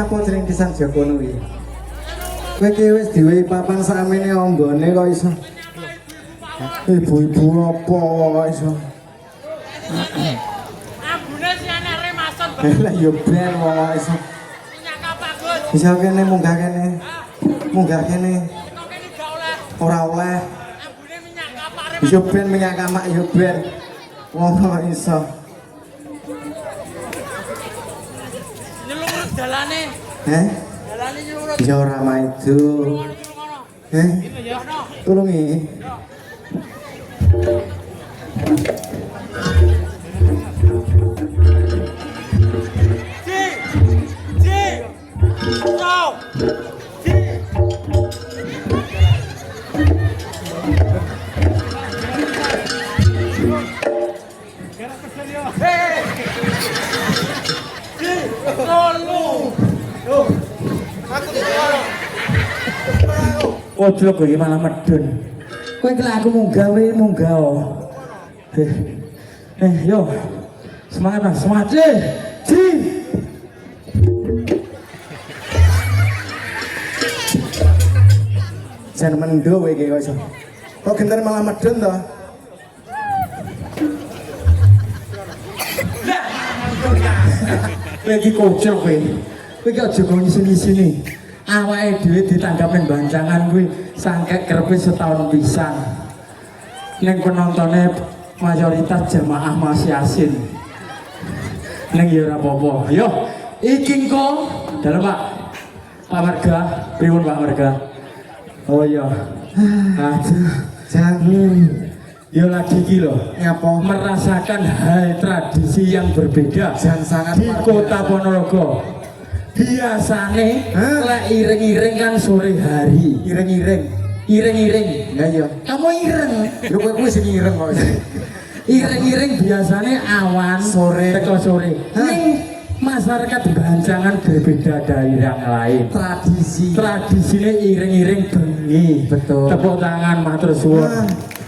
apa cringkisan Jokono iki? Kowe ki wis diwehi papan samene ombone kok iso. Ibu-ibu apa kok iso? Ambune si anake mason. Lah yo ben kok iso. Minyak apa, Gus? Bisa kene munggah kene. Munggah kene. Kok kene gak oleh. Ora oleh. Ambune minyak kapare. Yo ben minyak kamak yo ben. Wong kok iso. Nyelurut dalane. Heh? Dalane nyelurut. Ya ora maido. Ngono. Heh? Ya ono. Tulungi. Ji. Ji. Stop. Ji. Hei. Ji. Tolong. Ojo kowe malah medun. Kowe iki aku munggah wae munggah. Yo. Semangat Mas, semangat. Ji. Jan mendo kowe iki kok iso. Kok genter malah medun to? Kowe iki kocok kowe. Kowe iki aja kok ngisi-ngisini. Awake dhewe ditanggap ning bancangan kuwi sangkek krepes setahun pisan. Ning penontonnya mayoritas jamaah masih asin. Ning ya ora apa-apa. Yo, iki engko dalam Pak. Pak Marga, pripun Pak Marga? Oh iya. Aduh, jangan. Yo lagi iki lho, nyapa merasakan hal tradisi yang berbeda sangat di Kota Ponorogo. Biasane lek iring-iring kan sore hari. Iring-iring. Ya iya. Kamu ireng. Yo kowe kuwi sing ireng kok. Iring-iring biasane awan sore teko sore. Ning masyarakat Banjangan berbeda dari yang lain. Tradisine iring-iring bengi. Betul. Tepuk tangan matur suwun.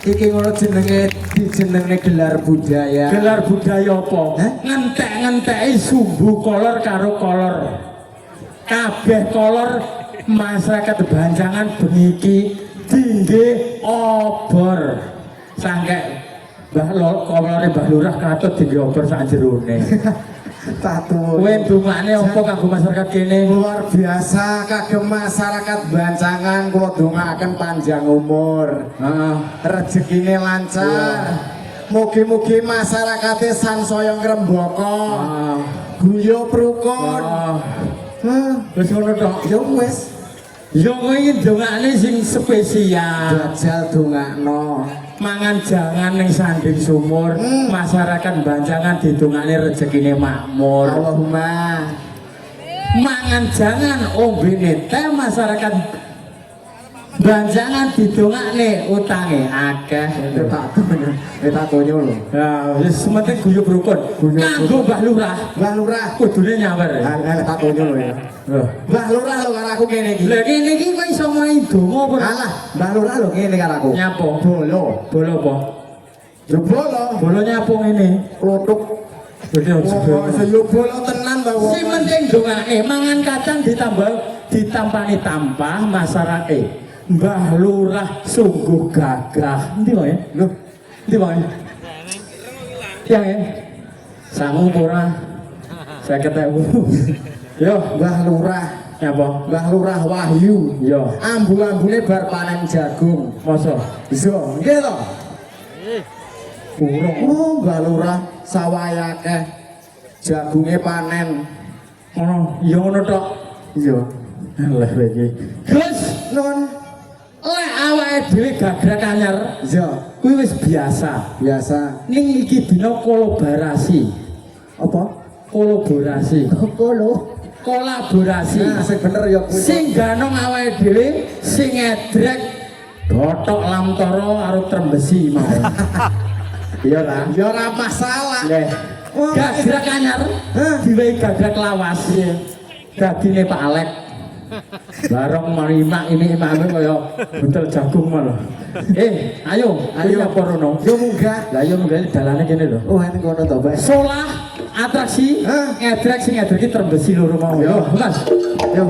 Iki ngono jenenge gelar budaya. Gelar budaya apa? Ngentek-ngenteki sumbu kolor karo kolor. Kabeh kolor masyarakat Banjangan bengi iki dingge obor. Sangkek kolore Mbah Lurah katut dingge obor sak jerone. Satu. Kowe dongane apa kanggo masyarakat kene? Luar biasa kagem masyarakat Banjangan kula dongaaken panjang umur. Heeh. Rezekine lancar. Mugi-mugi masyarakate sansaya ngrembaka. Guya prukun. Wis ngono tok. Ya wis. Ya kowe iki dongane sing spesial. Jajal dongakno. Mangan jangan ning sanding sumur, masyarakat Banjangan didongakne rezekine makmur. Allahumma. Mangan jangan ombene teh masyarakat Banjangan didongakne utange akeh. Tak konyo lho. Ya wis sementing guyub rukun. Kanggo Mbah Lurah. Mbah Lurah kudune nyawer. Tak konyo lho ya. Mbah Lurah lho karo aku kene iki. Lah kene iki kok iso main donga apa? Alah, Mbah Lurah lho kene karo aku. Nyapa? Bolo. Bolo apa? Yo bolo. Bolo nyapo ngene. Klothuk. Dadi aja. Yo bolo tenan to. Sing penting dongake mangan kacang ditampani tampah masyarakat. Mbah Lurah sungguh gagah. Endi wae? Lho. Endi wae? Yang ya. Sangu ora. 50.000. Yo, Mbah Lurah. Nyapa? Mbah Lurah Wahyu. Yo. Ambu-ambune bar panen jagung. Masa? Iso. Nggih to? Burung. Oh, Mbah Lurah sawah akeh. Jagunge panen. Ngono. Ya ngono tok. Iya. Lah iki. Gus, non. Lek awake dhewe gagrak anyar, iya, kuwi wis biasa. Ning iki dina kolaborasi. Apa? Kolaborasi. Kolaborasi. Nah, sing bener ya kuwi. Sing ganong awake dhewe, sing ngedrek dothok lamtara karo trembesi mau. Iya lah. Ya ora masalah. Nggih. Gagrak anyar, diwehi gagrak lawas. Dadine Pak Alek. Bareng mari mak ini imame kaya buntel jagung malah. Ayo apa rono? Yo munggah. Lah yo munggah dalane kene lho. Oh, ini ngono to, Pak. Solah atraksi, ngedrek sing ngedrek iki trembesi loro mau. Yo, Mas. Yo.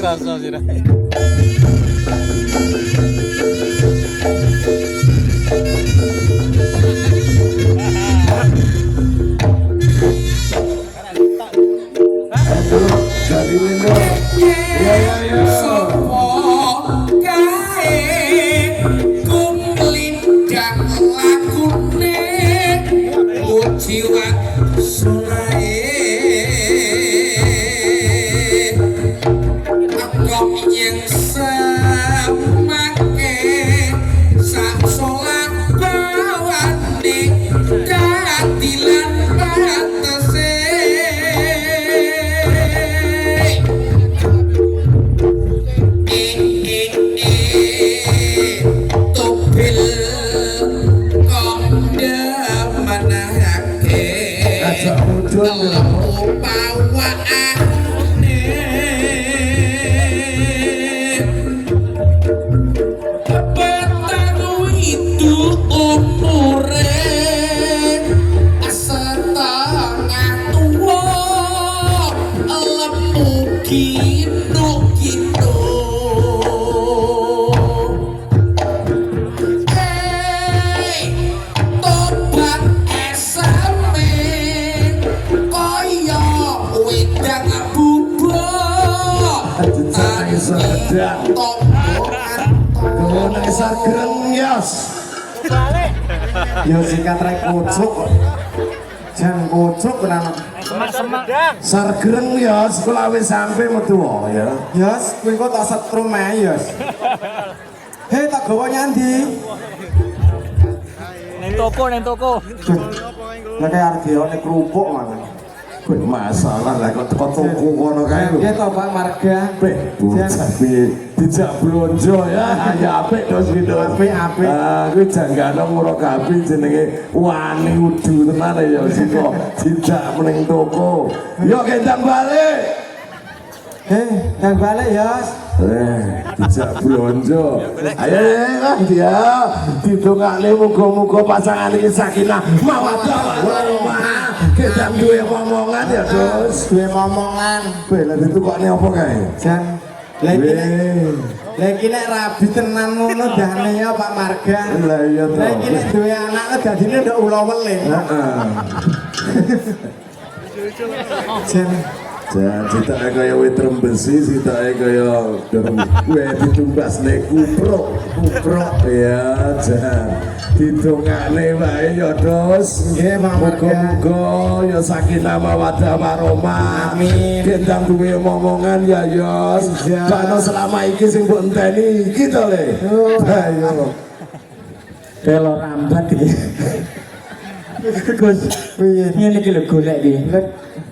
Kerasa sih dah. Jadi Windu. Ya. Yo singkat rek kucuk. Jan kucuk kenal. Semak-semak. Sargreng ya, sekolah wis sampe metu ya. Yos, kuwi kok tak setrum ae, Yos. Hei, tak gawa nyandi. Neng toko. Lah kayak ardione kerupuk mana? Kuwi masalah lah kok teko toko ngono kae lho. Nggih to, Pak Marga. Beh, bocah piye dijak blonjo ya. Ya apik to gitu. Apik. Kuwi janggane murah kabeh jenenge wani udu tenan ya sika dijak meneng toko. Yo kendang balik. Kendang balik, Yos. Dijak blonjo. Ayo dia didongakne muga-muga pasangan iki sakinah mawaddah warahmah. Gedang duwe omongan ya, Dos. Duwe momongan. Kowe lha ditukokne apa kae? Jan. Lagi nek rabi tenan ngono dane ya Pak Marga. Lah iya to. Lagi nek duwe anak dadine ndak ula wele. Heeh. Jan. Jan citake kaya wit rembesi, citake kaya kowe ditumbasne kupruk. Kupruk ya, Jan. Didongakne wae ya, Dos. Nggih, Pak Marga. Muga-muga ya sakinah mawaddah warahmah. Amin. Gendang duwe omongan ya, Yos. Iya. Bakno selama iki sing mbok enteni iki to, Le. Ayo. Telo rambat iki. Gus, ini iki lho golek iki.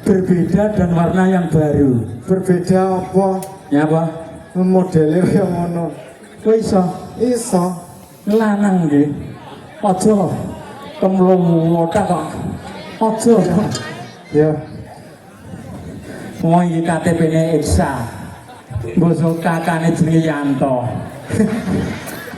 Berbeda dan warna yang baru. Berbeda apa? Ya apa? Modele kaya ngono. Kowe iso Iso. lanang iki. Aja kemlung otak kok. Aja. Ya. Mau iki KTP-ne Iksa. Bosok kakane jenenge Yanto.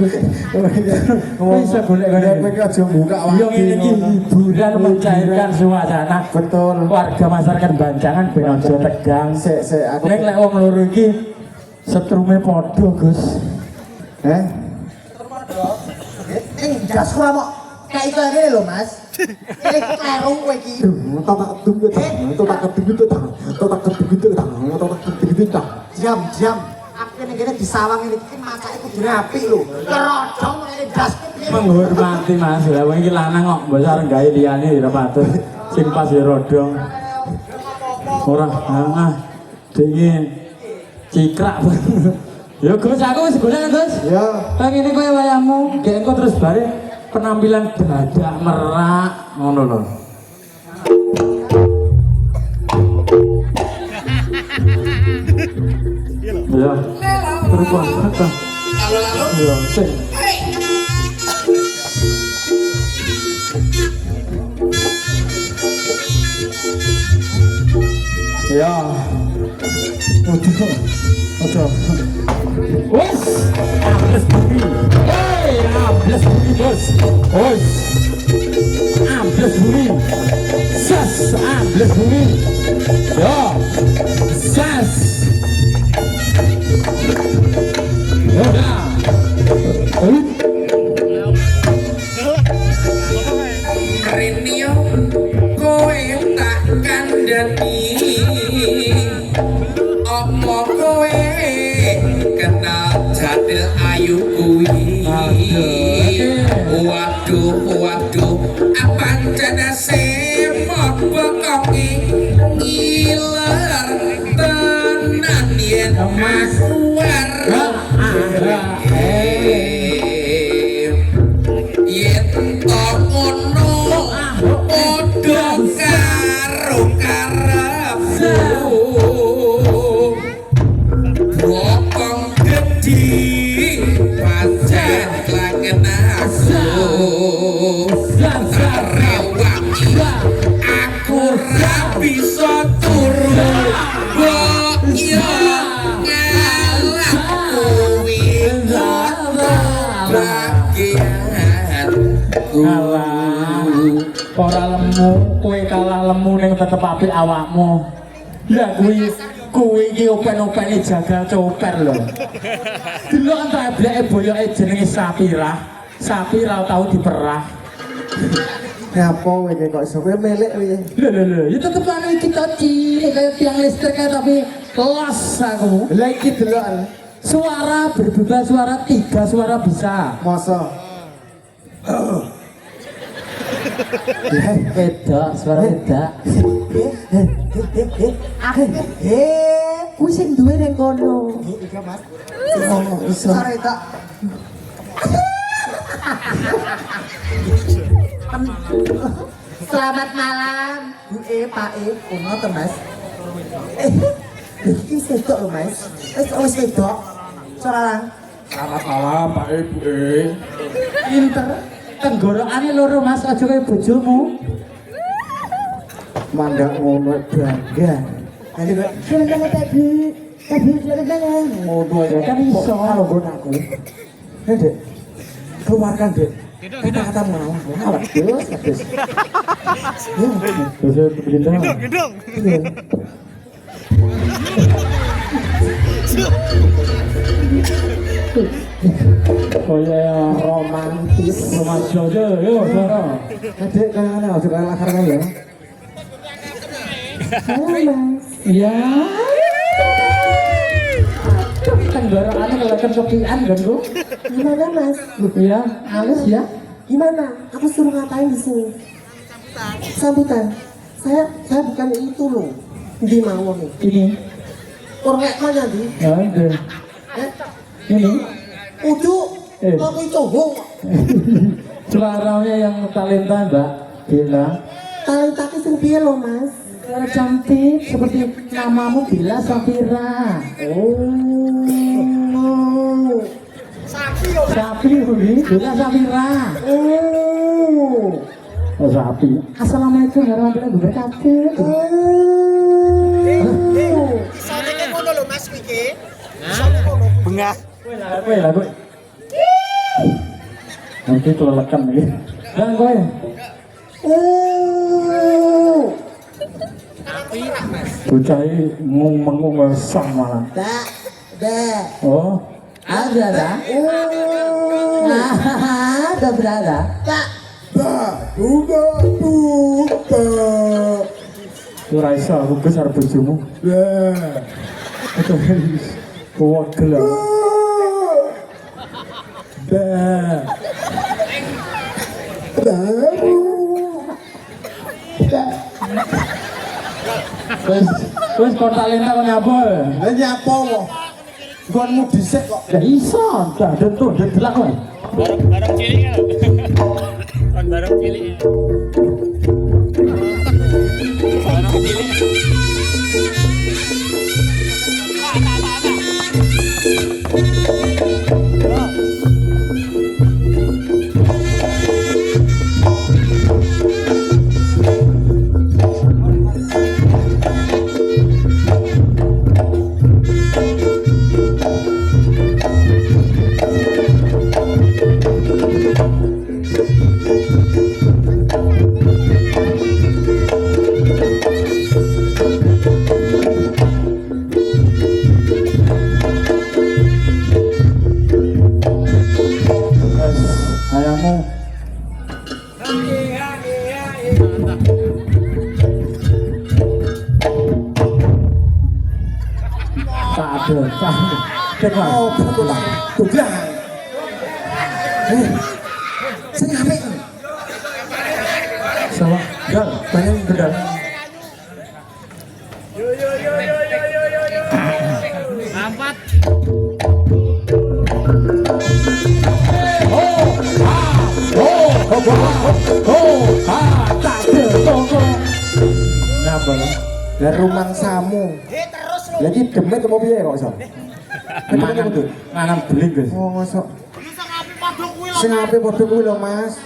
Bisa golek-golek. Kowe iki aja buka Yo ngene iki hiburan mencairkan suasana. Betul. Warga masyarakat Banjangan ben aja tegang. Sik aku. Nek lek wong loro iki setrume padha, Gus. Gas kok mau kayak itu ngene lho, Mas. Ini kleru kowe iki. Diam. Aku ini kene disawang ini iki macake kudu apik lho. Kerodong ngene gas piye. Menghormati Mas. Lah wong iki lanang kok mbok arep gawe liyane ora patut. Sing pas ya rodong. Ora, dingin. Cikrak. Ya Gus, aku wis golek Gus. Ya. Lah ngene kowe wayahmu, gek engko terus bare penampilan dadak merak ngono lho. Ya. Terus kok. Ya, sing. Ya. Ojo. Wes, ambles bumi. Hey, ambles bumi bos. Wes. Ambles bumi. Sas, ambles bumi. Yo. Sas. Yoda. Renio kowe tak kandhani apa kowe kenal jadil ayu kuwi waduh apa jana semot bokongi ngiler tenan yen aku yen tok ngono padha karo karepku bokong gedhi pancen langen aku rewangi aku ra bisa turu kok yo ngalah kuwi Kalah. Ora lemu, kowe kalah lemu ning tetep apik awakmu. Lah kuwi iki open-opene jagal coper lho. Delok tableke boyoke jenenge Sapira. Sapira tau diperah. Ngapa kowe kok iso kowe melek kowe? Lho, ya tetep ana iki to cilik kaya tiang listrik kae tapi kelas aku. Lah iki delok. Suara berbeda, suara 3 suara bisa. Masa Beda, suara beda. Kuwi sing duwe ning kono. iki Mas. Ngomong iso. Sare tak. Selamat malam, Bu Pak Ono to, Mas. Iki sedok lho, Mas. Wis sedok. Soralang. Selamat malam Pak Ibu. Pinter. Tenggorokane loro Mas, aja kaya bojomu. Mandang ngono bangga. Nanti kok silakan tadi. Tadi silakan. Ngono ya Kan iso. karo nggon aku. Dek. Keluarkan, Dek. Kata mau, wedhus. Bisa gendong. Iya. Oh ya, Romantis. romantis aja, yo, sana. Adik kangen aja kayak lakar kan ya. Halo Mas. Iya. Tenggorokannya kelihatan kepian kan lu? Gimana Mas? Iya, halus ya. Gimana? Aku suruh ngapain di sini? Sambutan. Saya bukan itu loh. Di mau nih. Ini, Orang mana di? ada. Eh, Ini, Udu. Eh. Aku coba. suaranya yang talenta Mbak Bila. Talenta ki sing piye lo Mas? Cantik seperti namamu Bila Safira. Oh. Sapi Budi, Bila Safira. Oh. Oh, sapi. Assalamualaikum warahmatullahi wabarakatuh. Bengah. Kowe lah kowe. Nanti kelelekan nih. Dan kowe. Bocah ini mengung malah. Oh, ada. Ada berada. Lu Raisa, aku besar bojomu. Itu kuat gelap. Wes kok talenta kok nyapa? Lah nyapa kok? Gonmu dhisik kok. Ya iso, dah tentu delak kowe. Barang cilik kan. Kan barang cilik. Barang cilik. Ayamu. Tak ada. Dengar. Oh, betul lah. Tudang. Sing apik. Sama. Gal, banyak gedang. Ampat. Nambah. Lah rumang samu. Lah iki demet apa piye kok iso? Mangan beling guys. Oh, mosok. Sing apik padha kuwi lho, Mas.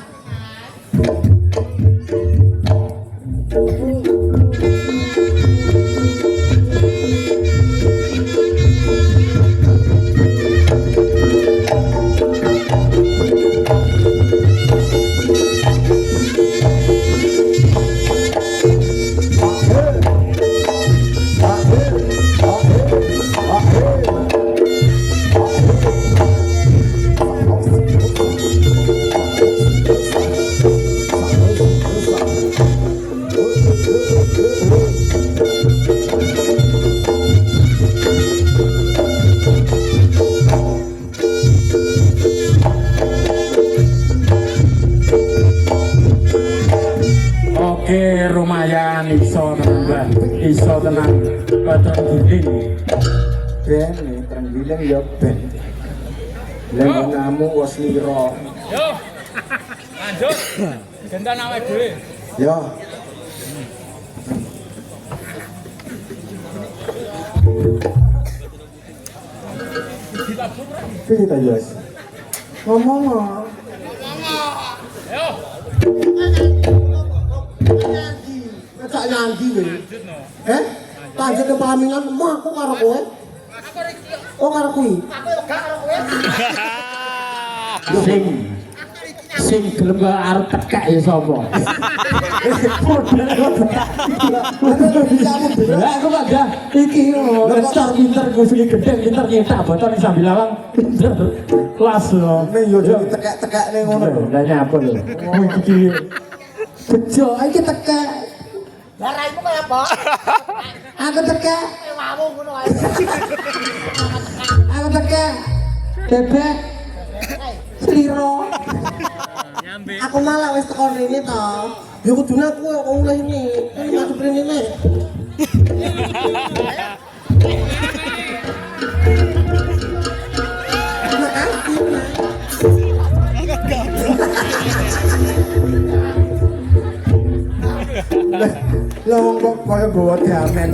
Oke, lumayan iso tenang, iso tenang. Terenggiling. Ben, terenggiling ya ben. Lah namu wis lira. Yo. Lanjut. Gendan awake dhewe. Ya. Piye ta, Yos? Ngomong. Yo. Cak nyandi kowe. Lanjut ke pelaminan mah aku karo kowe. Oh karo kuwi. Sing. Sing gelem kok arep tekek ya sapa? Model kok tekek. Lah aku ada iki ngestor pinter gue sing gedeng pinter nyetak botol ning sambil lawang pinter. Kelas lho. Ning yo tekek-tekek ning ngono lho. Lah nyapa lho. Iki bejo iki tekek. Lah raimu kaya apa? Aku tekek. Wamu ngono ae. Aku tekek. Bebek. Sliro. Aku malah wis teko rene to. Ya kudune aku kok mulai ini. Kan masuk rene nek. Makasih, Mas. Lah wong kok kaya gowo diamen.